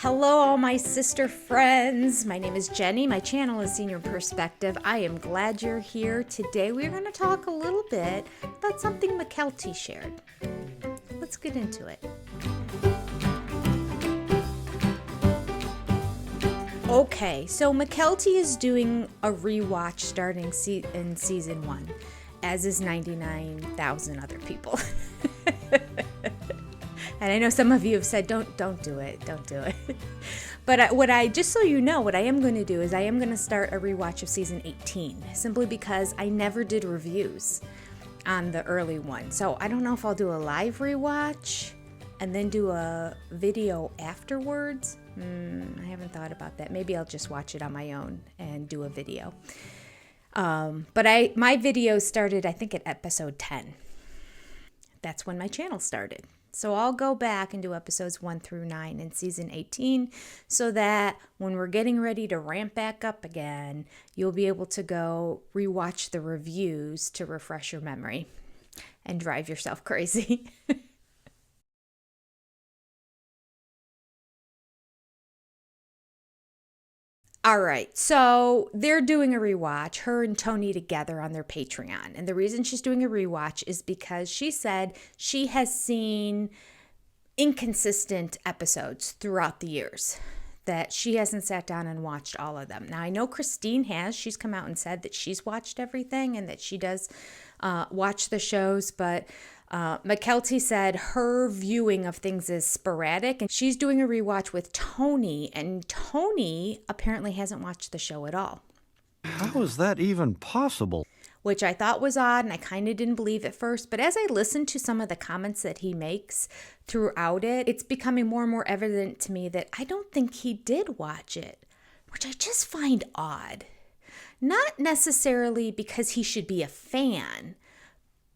Hello, all my sister friends. My name is Jenny. My channel is Senior Perspective. I am glad you're here. Today we're going to talk a little bit about something McKelty shared. Let's get into it. Okay, so McKelty is doing a rewatch starting in season 1, as is 99,000 other people. And I know some of you have said, don't do it. But just so you know, what I am going to do is I am going to start a rewatch of season 18, simply because I never did reviews on the early one. So I don't know if I'll do a live rewatch and then do a video afterwards. I haven't thought about that. Maybe I'll just watch it on my own and do a video. But my videos started, I think, at episode 10. That's when my channel started. So I'll go back and do episodes 1 through 9 in season 18 so that when we're getting ready to ramp back up again, you'll be able to go rewatch the reviews to refresh your memory and drive yourself crazy. All right, so they're doing a rewatch, her and Tony together on their Patreon. And the reason she's doing a rewatch is because she said she has seen inconsistent episodes throughout the years, that she hasn't sat down and watched all of them. Now, I know Christine has. She's come out and said that she's watched everything and that she does watch the shows, but McKelty said her viewing of things is sporadic, and she's doing a rewatch with Tony, and Tony apparently hasn't watched the show at all. How is that even possible? Which I thought was odd, and I kind of didn't believe at first. But as I listened to some of the comments that he makes throughout it, it's becoming more and more evident to me that I don't think he did watch it, which I just find odd. Not necessarily because he should be a fan,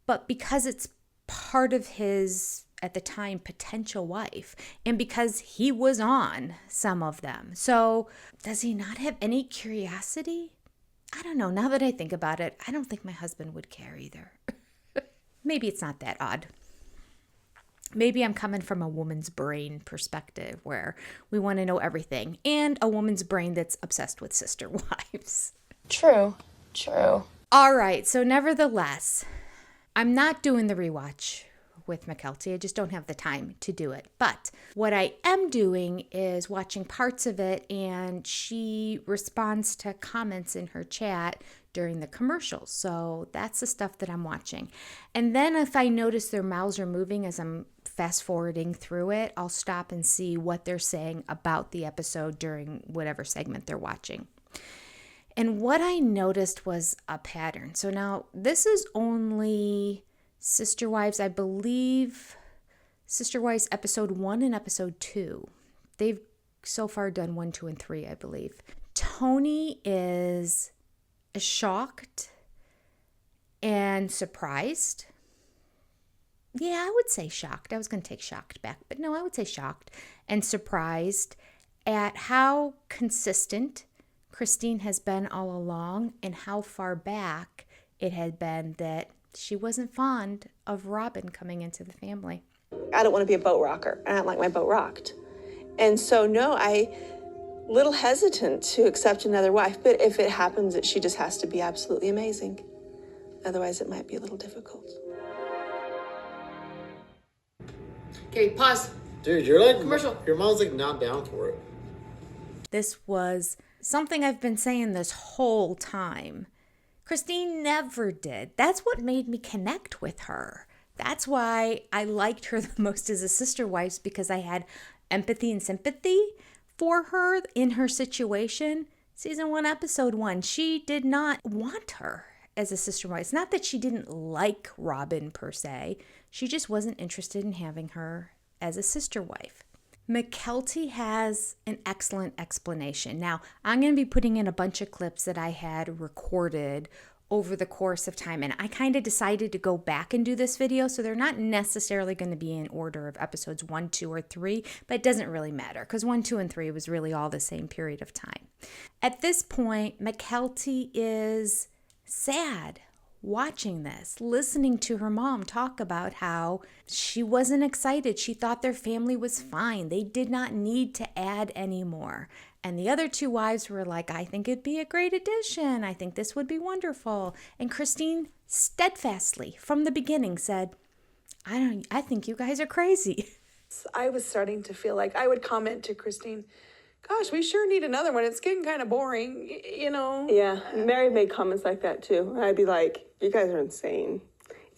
but because it's part of his, at the time, potential wife, and because he was on some of them. So does he not have any curiosity? I don't know. Now that I think about it, I don't think my husband would care either. Maybe it's not that odd. Maybe I'm coming from a woman's brain perspective where we want to know everything, and a woman's brain that's obsessed with sister wives. True. All right. So nevertheless, I'm not doing the rewatch with McKelty. I just don't have the time to do it. But what I am doing is watching parts of it, and she responds to comments in her chat during the commercials. So that's the stuff that I'm watching. And then if I notice their mouths are moving as I'm fast forwarding through it, I'll stop and see what they're saying about the episode during whatever segment they're watching. And what I noticed was a pattern. So now this is only Sister Wives, I believe, Sister Wives episode 1 and episode 2. They've so far done 1, 2, and 3, I believe. Tony is shocked and surprised. Yeah, I would say shocked. I was going to take shocked back, but no, I would say shocked and surprised at how consistent Christine has been all along and how far back it had been that she wasn't fond of Robyn coming into the family. I don't want to be a boat rocker. I don't like my boat rocked. And so, no, I little hesitant to accept another wife. But if it happens, that she just has to be absolutely amazing. Otherwise, it might be a little difficult. Okay, pause. Dude, you're like, Commercial. Your mom's like not down for it. This was something I've been saying this whole time. Christine never did. That's what made me connect with her. That's why I liked her the most as a sister wife, because I had empathy and sympathy for her in her situation. Season 1, episode 1, she did not want her as a sister wife. It's not that she didn't like Robyn per se. She just wasn't interested in having her as a sister wife. McKelty has an excellent explanation. Now, I'm going to be putting in a bunch of clips that I had recorded over the course of time, and I kind of decided to go back and do this video, so they're not necessarily going to be in order of episodes 1, 2, or 3, but it doesn't really matter because 1, 2, and 3 was really all the same period of time. At this point, McKelty is sad. watching this, listening to her mom talk about how she wasn't excited. She thought their family was fine. They did not need to add any more. And the other two wives were like, I think it'd be a great addition. I think this would be wonderful. And Christine steadfastly, from the beginning, said, I think you guys are crazy. I was starting to feel like I would comment to Christine, gosh, we sure need another one. It's getting kind of boring, you know? Yeah, Mary made comments like that too. And I'd be like, you guys are insane.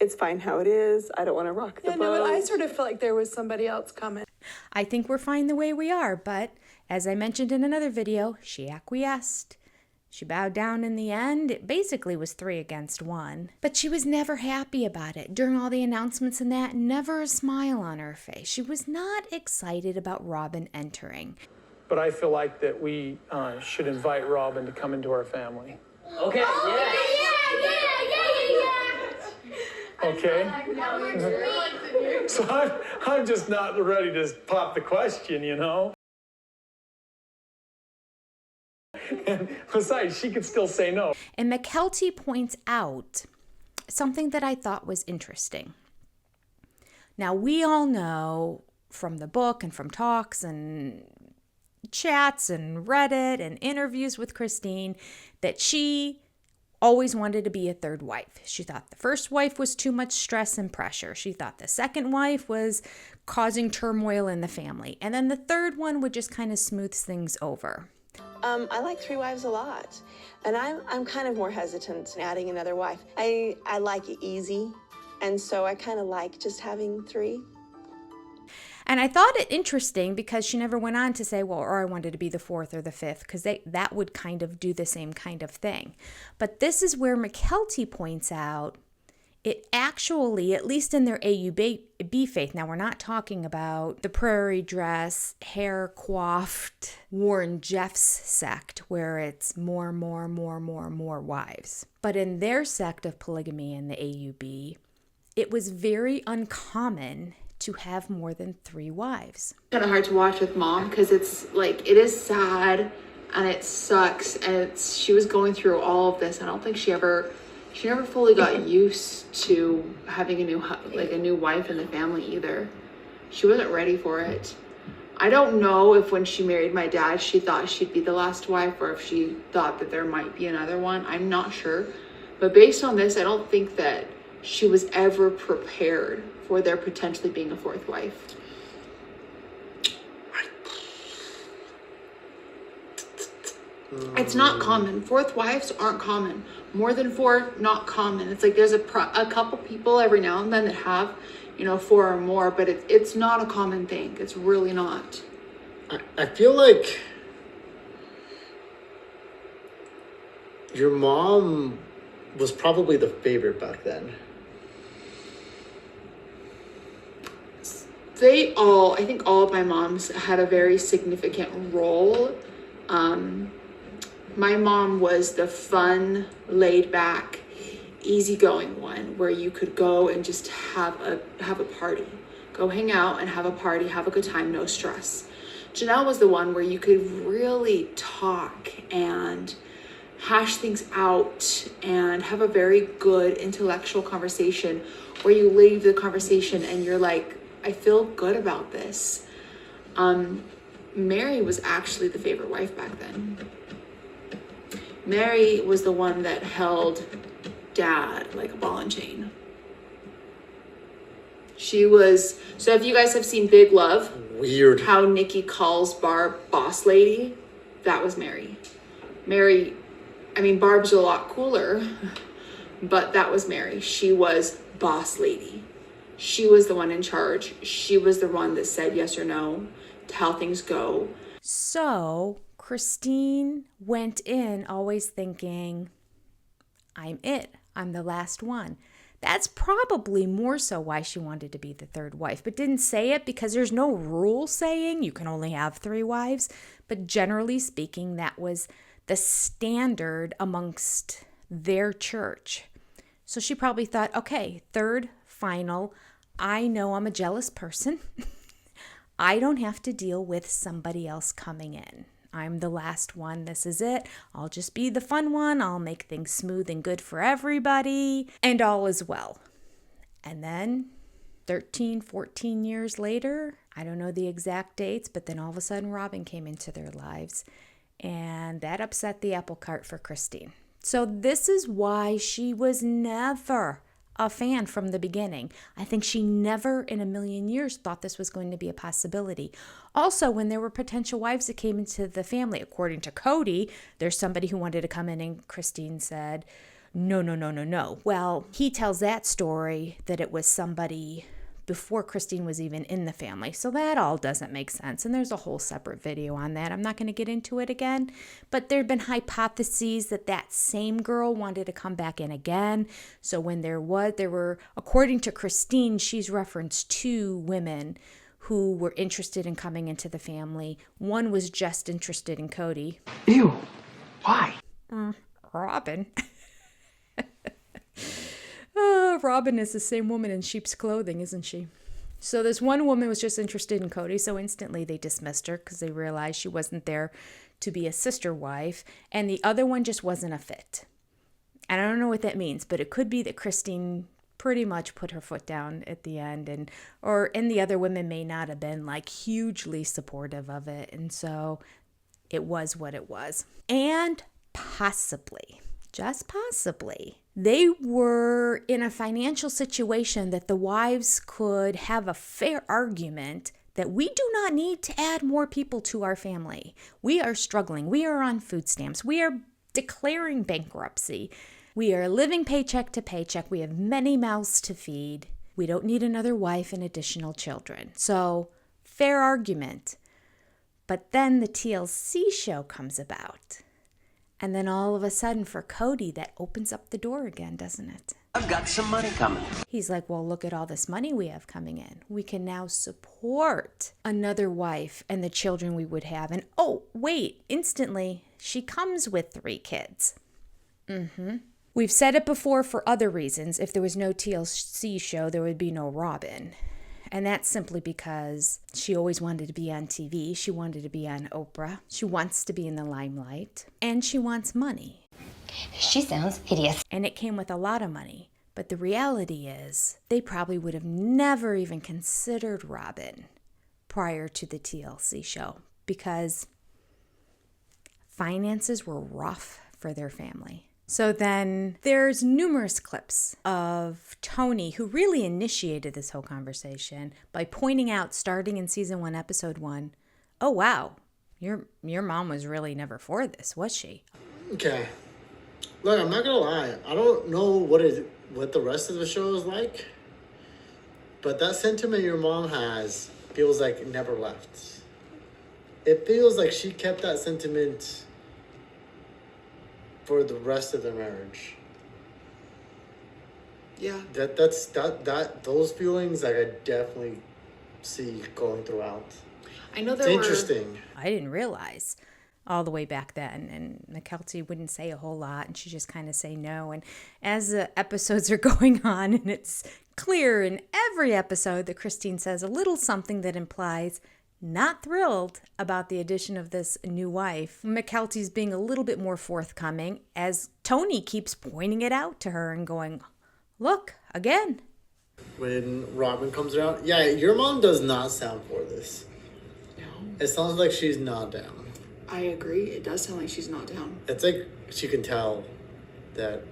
It's fine how it is. I don't want to rock the boat. No, but I sort of felt like there was somebody else coming. I think we're fine the way we are, but as I mentioned in another video, she acquiesced. She bowed down in the end. It basically was 3 against 1. But she was never happy about it. During all the announcements and that, never a smile on her face. She was not excited about Robyn entering. But I feel like that we should invite Robyn to come into our family. Okay, yeah. Okay? So I'm just not ready to pop the question, you know? And besides, she could still say no. And McKelty points out something that I thought was interesting. Now, we all know from the book and from talks and chats and Reddit and interviews with Christine that she always wanted to be a third wife. She thought the first wife was too much stress and pressure. She thought the second wife was causing turmoil in the family. And then the third one would just kind of smooth things over. I like 3 wives a lot, and I'm kind of more hesitant in adding another wife. I like it easy, and so I kind of like just having 3. And I thought it interesting because she never went on to say, well, or I wanted to be the 4th or the 5th, because that would kind of do the same kind of thing. But this is where McKelty points out it actually, at least in their AUB faith, now we're not talking about the prairie dress, hair coiffed, Warren Jeffs sect, where it's more wives. But in their sect of polygamy in the AUB, it was very uncommon to have more than 3 wives. Kind of hard to watch with mom because it's like, it is sad and it sucks. And she was going through all of this. I don't think she never fully got used to having a new wife in the family either. She wasn't ready for it. I don't know if when she married my dad, she thought she'd be the last wife or if she thought that there might be another one. I'm not sure. But based on this, I don't think that she was ever prepared for there potentially being a 4th wife. It's not common. 4th wives aren't common. More than 4, not common. It's like there's a couple people every now and then that have, 4 or more, but it's not a common thing. It's really not. I feel like your mom was probably the favorite back then. I think all of my moms had a very significant role. My mom was the fun, laid back, easygoing one where you could go and just have a party. Go hang out and have a party, have a good time, no stress. Janelle was the one where you could really talk and hash things out and have a very good intellectual conversation where you leave the conversation and you're like, I feel good about this. Mary was actually the favorite wife back then. Mary was the one that held dad like a ball and chain. She was, so if you guys have seen Big Love, weird how Nikki calls Barb boss lady, that was Mary. Barb's a lot cooler, but that was Mary. She was boss lady. She was the one in charge. She was the one that said yes or no to how things go. So Christine went in always thinking, I'm it. I'm the last one. That's probably more so why she wanted to be the 3rd wife, but didn't say it because there's no rule saying you can only have 3 wives. But generally speaking, that was the standard amongst their church. So she probably thought, okay, 3rd, final. I know I'm a jealous person. I don't have to deal with somebody else coming in. I'm the last one. This is it. I'll just be the fun one. I'll make things smooth and good for everybody. And all is well. And then 13, 14 years later, I don't know the exact dates, but then all of a sudden Robyn came into their lives. And that upset the apple cart for Christine. So this is why she was never a fan from the beginning. I think she never in a million years thought this was going to be a possibility. Also, when there were potential wives that came into the family, according to Cody, there's somebody who wanted to come in and Christine said, no, no, no, no, no. Well, he tells that story that it was somebody before Christine was even in the family. So that all doesn't make sense. And there's a whole separate video on that. I'm not going to get into it again. But there have been hypotheses that that same girl wanted to come back in again. So when there were, according to Christine, she's referenced 2 women who were interested in coming into the family. One was just interested in Cody. Ew. Why? Robyn. Robyn is the same woman in sheep's clothing, isn't she? So this one woman was just interested in Cody, so instantly they dismissed her because they realized she wasn't there to be a sister wife, and the other one just wasn't a fit. And I don't know what that means, but it could be that Christine pretty much put her foot down at the end, and the other women may not have been like hugely supportive of it, and so it was what it was. And possibly, just possibly, they were in a financial situation that the wives could have a fair argument that we do not need to add more people to our family. We are struggling. We are on food stamps. We are declaring bankruptcy. We are living paycheck to paycheck. We have many mouths to feed. We don't need another wife and additional children. So, fair argument. But then the TLC show comes about. And then all of a sudden for Cody, that opens up the door again, doesn't it? I've got some money coming. He's like, well, look at all this money we have coming in. We can now support another wife and the children we would have. And oh, wait, instantly, she comes with 3 kids. We've said it before for other reasons. If there was no TLC show, there would be no Robyn. And that's simply because she always wanted to be on TV. She wanted to be on Oprah. She wants to be in the limelight. And she wants money. She sounds hideous. And it came with a lot of money. But the reality is, they probably would have never even considered Robyn prior to the TLC show because finances were rough for their family. So then there's numerous clips of Tony, who really initiated this whole conversation by pointing out, starting in season 1, episode 1, oh, wow, your mom was really never for this, was she? Okay. Look, I'm not gonna lie. I don't know what the rest of the show is like, but that sentiment your mom has feels like it never left. It feels like she kept that sentiment for the rest of their marriage. Yeah. Those feelings like I definitely see going throughout. I know It's there were... interesting. I didn't realize all the way back then. And McKelty wouldn't say a whole lot, and she just kind of say no. And as the episodes are going on, and it's clear in every episode that Christine says a little something that implies not thrilled about the addition of this new wife. McKelty's being a little bit more forthcoming as Tony keeps pointing it out to her and going, look, again. When Robyn comes around, yeah, your mom does not sound for this. No. It sounds like she's not down. I agree. It does sound like she's not down. It's like she can tell that.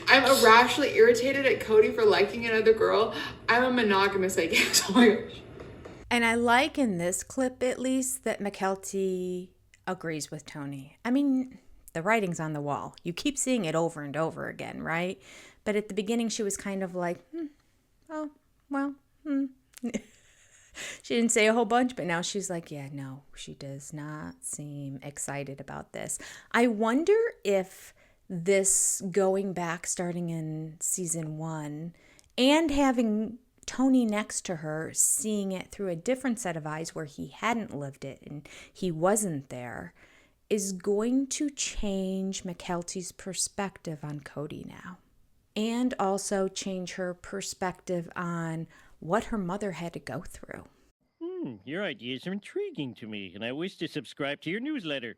I'm irrationally irritated at Cody for liking another girl. I'm a monogamous, I guess. Oh my gosh. And I like in this clip, at least, that McKelty agrees with Tony. I mean, the writing's on the wall. You keep seeing it over and over again, right? But at the beginning, she was kind of like, oh, well, She didn't say a whole bunch, but now she's like, yeah, no, she does not seem excited about this. I wonder if this going back, starting in season 1, and having Tony next to her, seeing it through a different set of eyes where he hadn't lived it and he wasn't there, is going to change McKelty's perspective on Cody now. And also change her perspective on what her mother had to go through. Your ideas are intriguing to me, and I wish to subscribe to your newsletter.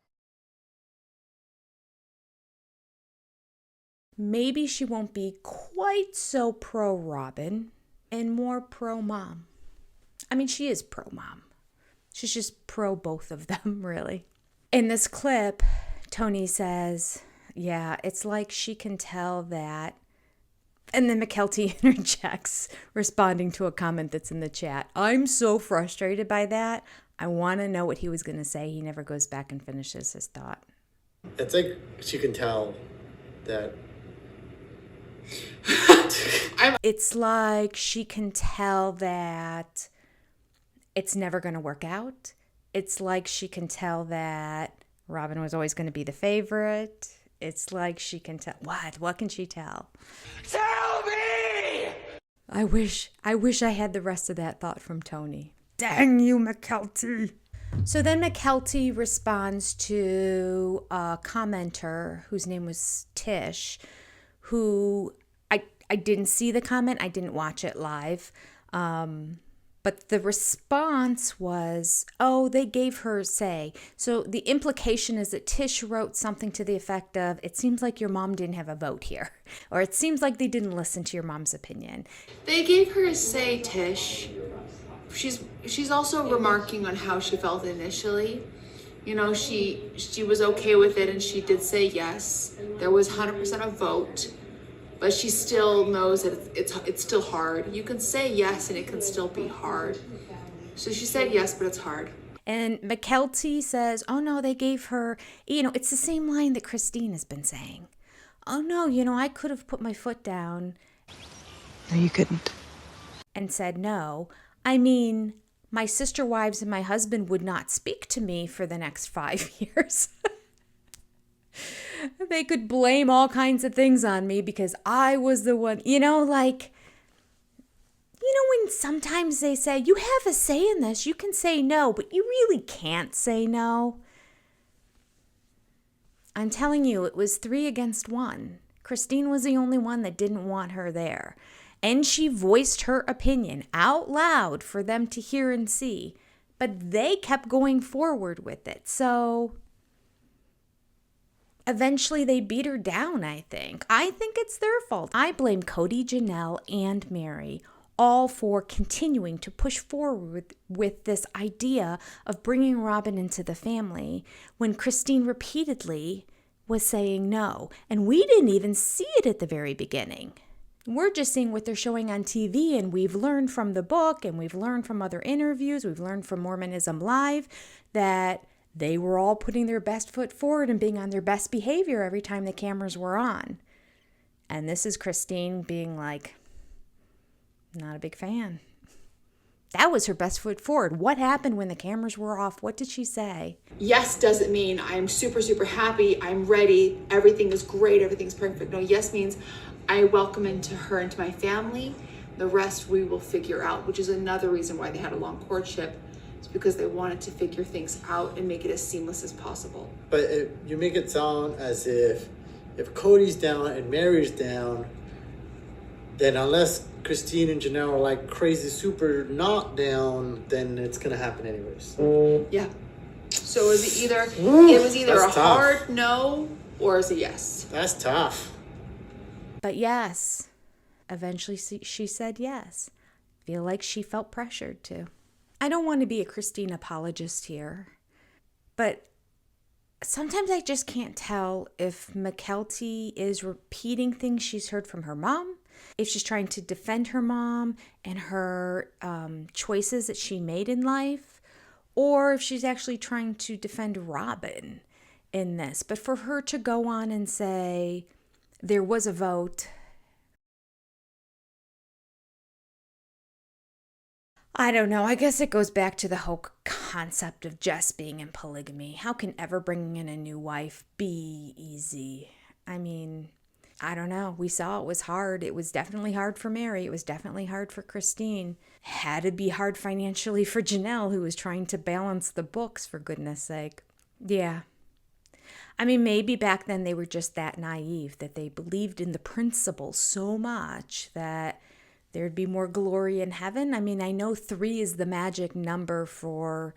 Maybe she won't be quite so pro Robyn and more pro mom. I mean, she is pro mom. She's just pro both of them, really. In this clip, Tony says, yeah, it's like she can tell that. And then McKelty interjects, responding to a comment that's in the chat. I'm so frustrated by that. I want to know what he was going to say. He never goes back and finishes his thought. It's like she can tell that. It's like she can tell that it's never going to work out. It's like she can tell that Robyn was always going to be the favorite. It's like she can tell. What can she tell? Tell me! I wish I had the rest of that thought from Tony. Dang you, McKelty. So then McKelty responds to a commenter whose name was Tish, who I didn't see the comment. I didn't watch it live. But the response was, oh, they gave her say. So the implication is that Tish wrote something to the effect of, it seems like your mom didn't have a vote here. Or it seems like they didn't listen to your mom's opinion. They gave her a say, Tish. She's also remarking on how she felt initially. You know, she was okay with it and she did say yes. There was 100% a vote. But she still knows that it's still hard. You can say yes and it can still be hard. So she said yes, but it's hard. And McKelty says, oh no, they gave her, it's the same line that Christine has been saying. Oh no, I could have put my foot down. No, you couldn't. And said no. I mean, my sister wives and my husband would not speak to me for the next 5 years. They could blame all kinds of things on me because I was the one, when sometimes they say, you have a say in this, you can say no, but you really can't say no. I'm telling you, it was 3 against 1. Christine was the only one that didn't want her there. And she voiced her opinion out loud for them to hear and see. But they kept going forward with it. So eventually they beat her down, I think. I think it's their fault. I blame Cody, Janelle, and Mary all for continuing to push forward with this idea of bringing Robyn into the family when Christine repeatedly was saying no. And we didn't even see it at the very beginning. We're just seeing what they're showing on TV, and we've learned from the book, and we've learned from other interviews, we've learned from Mormonism Live that they were all putting their best foot forward and being on their best behavior every time the cameras were on. And this is Christine being like, not a big fan. That was her best foot forward. What happened when the cameras were off? What did she say? Yes doesn't mean I'm super, super happy. I'm ready. Everything is great. Everything's perfect. No, yes means I welcome her into my family. The rest we will figure out, which is another reason why they had a long courtship. It's because they wanted to figure things out and make it as seamless as possible. But you make it sound as if Cody's down and Mary's down, then unless Christine and Janelle are like crazy super not down, then it's gonna happen anyways. Yeah. So it was either a tough. hard no or it's a yes. That's tough. But yes, eventually she said yes. Feel like she felt pressured to. I don't want to be a Christine apologist here, but sometimes I just can't tell if McKelty is repeating things she's heard from her mom, if she's trying to defend her mom and her choices that she made in life, or if she's actually trying to defend Robyn in this. But for her to go on and say there was a vote, I don't know. I guess it goes back to the whole concept of Jess being in polygamy. How can ever bringing in a new wife be easy? I mean, I don't know. We saw it was hard. It was definitely hard for Mary. It was definitely hard for Christine. Had to be hard financially for Janelle, who was trying to balance the books, for goodness sake. Yeah. I mean, maybe back then they were just that naive, that they believed in the principle so much that there'd be more glory in heaven. I mean, I know 3 is the magic number for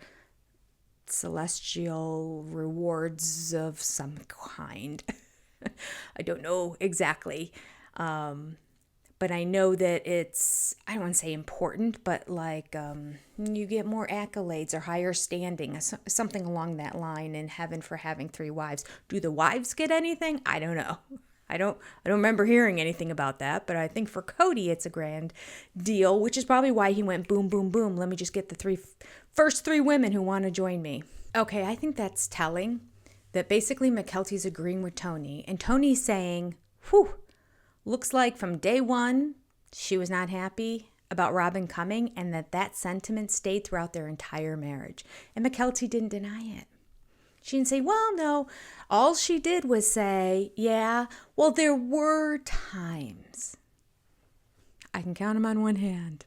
celestial rewards of some kind. I don't know exactly. But I know that it's, I don't want to say important, but like you get more accolades or higher standing, something along that line in heaven for having 3 wives. Do the wives get anything? I don't know. I don't remember hearing anything about that, but I think for Cody it's a grand deal, which is probably why he went boom, boom, boom. Let me just get the first 3 women who want to join me. Okay, I think that's telling that basically McKelty's agreeing with Tony, and Tony's saying, whew, looks like from day one, she was not happy about Robyn coming, and that sentiment stayed throughout their entire marriage. And McKelty didn't deny it. She didn't say, well, no. All she did was say, yeah, well, there were times. I can count them on one hand.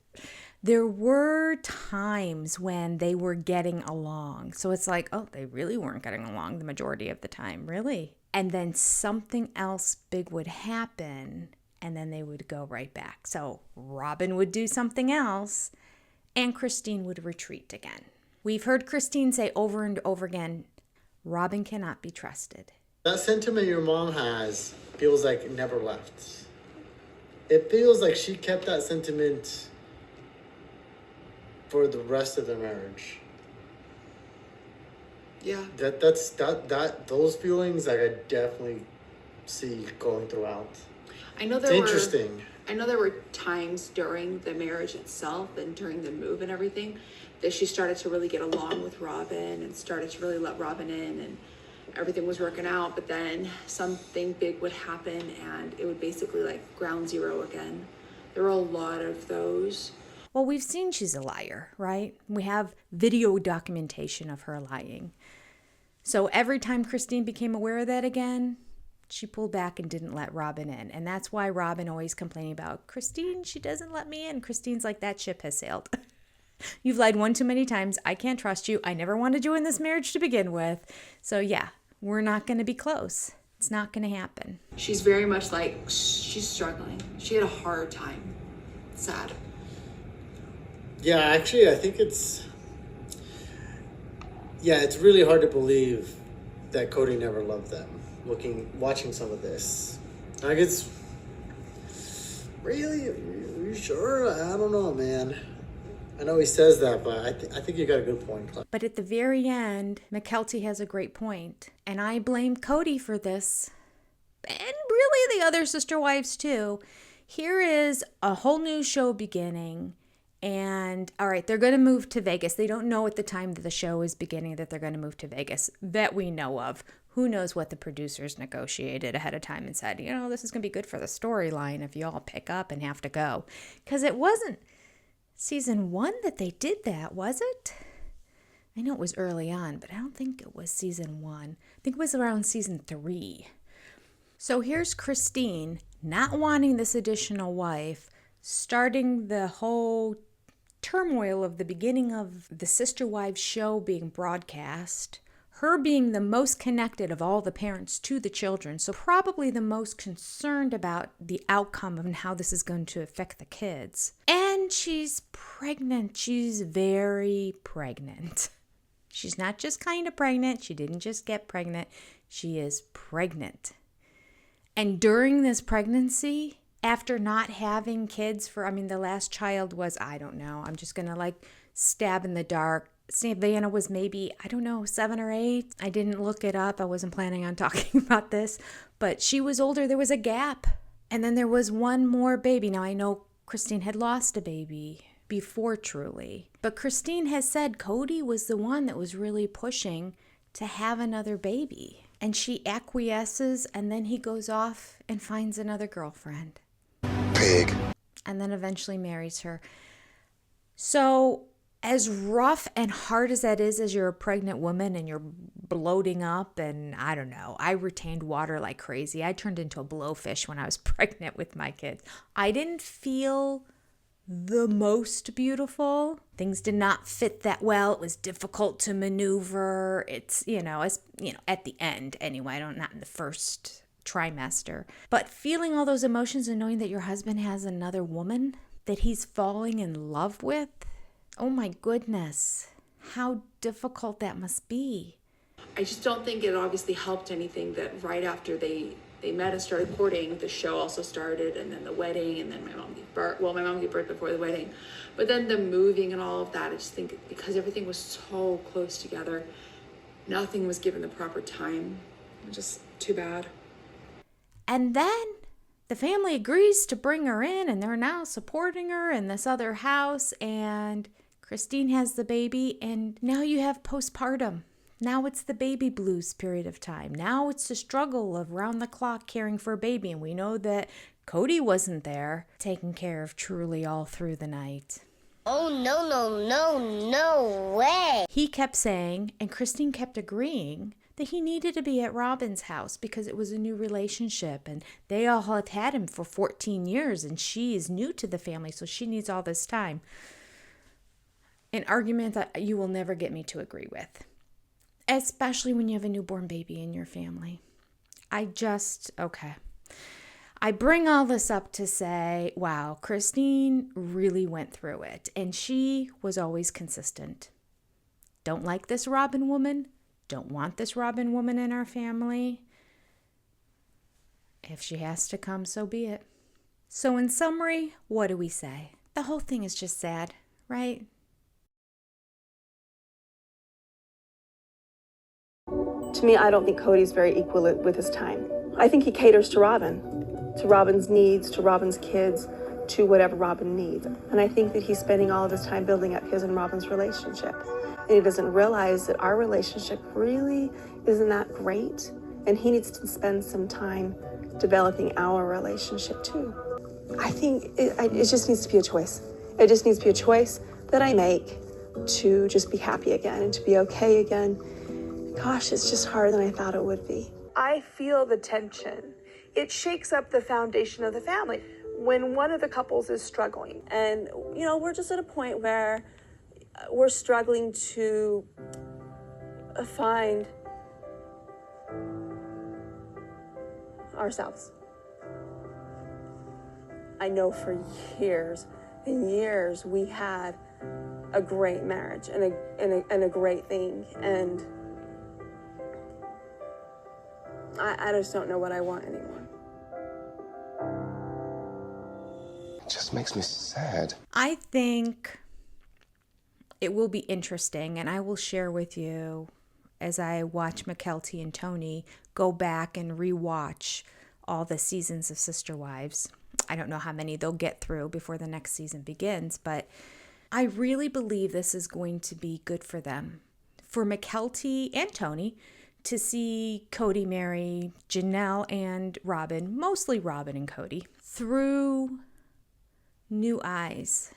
There were times when they were getting along. So it's like, oh, they really weren't getting along the majority of the time, really. And then something else big would happen, and then they would go right back. So Robyn would do something else, and Christine would retreat again. We've heard Christine say over and over again, Robyn cannot be trusted. That sentiment your mom has feels like it never left. It feels like she kept that sentiment for the rest of the marriage. Yeah. Those feelings like I definitely see going throughout. I know it's interesting. I know there were times during the marriage itself and during the move and everything that she started to really get along with Robyn and started to really let Robyn in, and everything was working out. But then something big would happen and it would basically like ground zero again. There were a lot of those. Well, we've seen she's a liar, right? We have video documentation of her lying. So every time Christine became aware of that again, she pulled back and didn't let Robyn in. And that's why Robyn always complaining about, Christine, she doesn't let me in. Christine's like, that ship has sailed. You've lied one too many times. I can't trust you. I never wanted you in this marriage to begin with. So yeah, we're not going to be close. It's not going to happen. She's very much like, she's struggling. She had a hard time. Sad. Yeah, actually, I think it's really hard to believe that Cody never loved them. Watching some of this, like it's really, are you sure? I don't know, man. I know he says that, but I think you got a good point. But at the very end, McKelty has a great point, and I blame Cody for this, and really the other sister wives too. Here is a whole new show beginning. And all right, they're going to move to Vegas. They don't know at the time that the show is beginning that they're going to move to Vegas, that we know of. Who knows what the producers negotiated ahead of time and said, this is going to be good for the storyline if you all pick up and have to go. Because it wasn't season 1 that they did that, was it? I know it was early on, but I don't think it was season 1. I think it was around season 3. So here's Christine not wanting this additional wife, starting the whole turmoil of the beginning of the Sister Wives show being broadcast, her being the most connected of all the parents to the children, so probably the most concerned about the outcome and how this is going to affect the kids. And she's pregnant. She's very pregnant. She's not just kind of pregnant. She didn't just get pregnant. She is pregnant. And during this pregnancy, after not having kids the last child was, I don't know, I'm just going to stab in the dark. Savannah was maybe, 7 or 8. I didn't look it up. I wasn't planning on talking about this, but she was older. There was a gap. And then there was one more baby. Now I know Christine had lost a baby before Truly, but Christine has said Cody was the one that was really pushing to have another baby. And she acquiesces, and then he goes off and finds another girlfriend. Pig. And then eventually marries her. So as rough and hard as that is, as you're a pregnant woman and you're bloating up, and I don't know, I retained water like crazy. I turned into a blowfish when I was pregnant with my kids. I didn't feel the most beautiful. Things did not fit that well. It was difficult to maneuver. It's, at the end anyway, not in the first trimester. But feeling all those emotions and knowing that your husband has another woman, that he's falling in love with. Oh my goodness, how difficult that must be. I just don't think it obviously helped anything that right after they met and started courting, the show also started, and then the wedding, and then my mom gave birth. Well, my mom gave birth before the wedding, but then the moving and all of that, I just think because everything was so close together, nothing was given the proper time. Just too bad. And then the family agrees to bring her in, and they're now supporting her in this other house, and Christine has the baby, and now you have postpartum. Now it's the baby blues period of time. Now it's the struggle of round the clock caring for a baby, and we know that Cody wasn't there taking care of Truly all through the night. Oh, no way. He kept saying, and Christine kept agreeing, that he needed to be at Robyn's house because it was a new relationship, and they all have had him for 14 years, and she is new to the family, so she needs all this time. An argument that you will never get me to agree with, especially when you have a newborn baby in your family. Okay. I bring all this up to say, wow, Christine really went through it, and she was always consistent. Don't like this Robyn woman. Don't want this Robyn woman in our family. If she has to come, so be it. So in summary, what do we say? The whole thing is just sad, right? To me, I don't think Cody's very equal with his time. I think he caters to Robyn's needs, to Robyn's kids, to whatever Robyn needs. And I think that he's spending all of his time building up his and Robyn's relationship. And he doesn't realize that our relationship really isn't that great. And he needs to spend some time developing our relationship too. I think it just needs to be a choice. It just needs to be a choice that I make to just be happy again and to be okay again. Gosh, it's just harder than I thought it would be. I feel the tension. It shakes up the foundation of the family when one of the couples is struggling. And, we're just at a point where we're struggling to find ourselves. I know for years and years we had a great marriage and a great thing, and I just don't know what I want anymore. It just makes me sad. I think it will be interesting, and I will share with you as I watch Mykelti and Tony go back and rewatch all the seasons of Sister Wives. I don't know how many they'll get through before the next season begins, but I really believe this is going to be good for them. For Mykelti and Tony to see Cody marry Janelle and Robyn, mostly Robyn and Cody, through new eyes.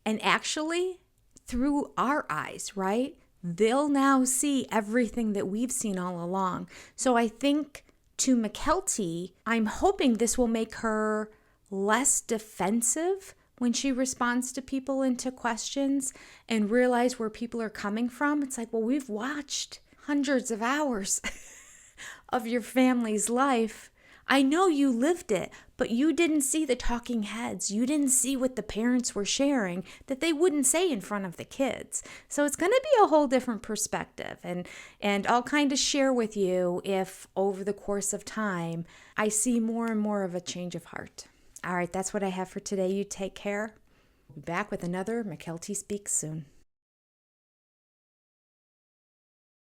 And actually, through our eyes, right? They'll now see everything that we've seen all along. So I think to Mykelti, I'm hoping this will make her less defensive when she responds to people and to questions and realize where people are coming from. It's like, well, we've watched hundreds of hours of your family's life. I know you lived it, but you didn't see the talking heads. You didn't see what the parents were sharing that they wouldn't say in front of the kids. So it's going to be a whole different perspective. And I'll kind of share with you if over the course of time, I see more and more of a change of heart. All right, that's what I have for today. You take care. We'll be back with another Mykelti Speaks soon.